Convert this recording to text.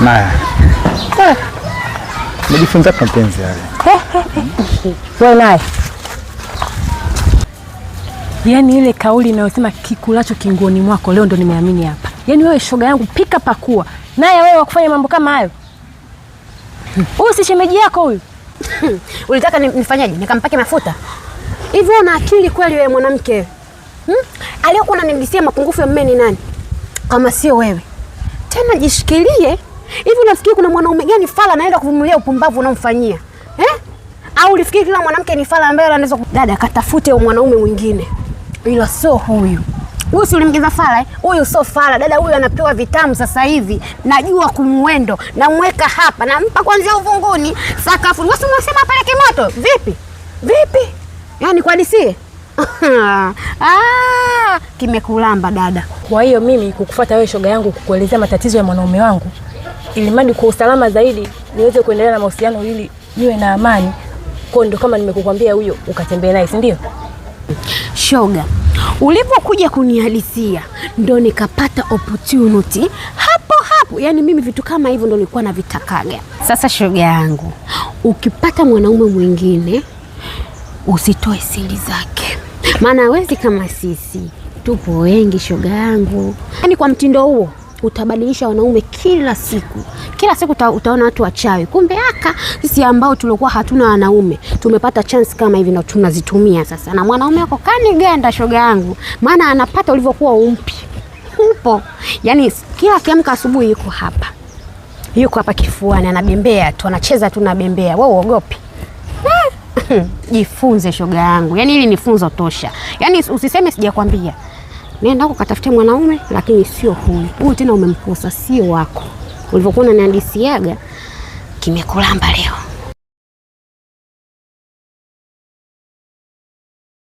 Naye. Nijifunza mapenzi yale. Wewe naye. Yaani ile kauli inayosema kikulacho kinguoni mwako leo ndo nimeamini hapa. Yaani wewe shoga yangu pika pakua. Naye wewe wakufanya mambo kama hayo. Huyu si shemeji yako huyu. Ulitaka nifanyaje? Nikampake mafuta? Hivyo una akili kweli wewe mwanamke? Aliyokuwa ananidisia mapungufu ya mume ni nani? Kama sio wewe. Tena jishikilie. Hivi unafikiri kuna mwanaume gani fala anaenda kuvumilia upumbavu unaomfanyia? Au ulifikiri kila mwanamke ni fala ambaye anaweza dada katafute mwanaume mwingine? Ila sio huyu. Huyu si ulimgeza fala Huyu sio fala. Dada huyu anapewa vitamu sasa hivi. Najua kumwendo. Namweka hapa. Nampa kwanza uvunguni. Sakafu. Wewe unasema peleke moto. Vipi? Yaani kwa disie? Kimekulamba dada. Kwa hiyo mimi kukufuata wewe shoga yangu kukuelezea matatizo ya mwanaume wangu ili madi kwa usalama zaidi niweze kuendelea na mahusiano ili niwe na amani. Kwa ndo kama nimekukwambia huyo ukatembea naye, si ndio? Shoga, ulipokuja kunihadisia ndo nikapata opportunity hapo. Yaani mimi vitu kama hivyo ndo nilikuwa navitakaga. Sasa shoga yangu, ukipata mwanaume mwingine usitoe siri zake. Maana hawezi kama sisi. Tupo wengi shoga yangu. Yaani kwa mtindo huo utabadilisha wanaume kila siku. Kila siku utaona watu wachawi. Kumbe sisi ambao tulikuwa hatuna wanaume tumepata chance kama hivi na tunazitumia sasa. Na mwanaume wako kaniganda shoga yangu. Maana anapata ulivyokuwa umpi. Upo. Yaani kila akiamka asubuhi yuko hapa kifuani anabembea tu, anacheza tu na bembea. Wewe uogopi? Jifunze shoga yangu. Yaani hili ni funzo tosha. Yaani usiseme sijakwambia. Nenda huko katafute mwanaume lakini sio huyu. Huyu tena umemkosa, sio wako. Ulivyokuwa unanihadisiaga kimekulamba leo.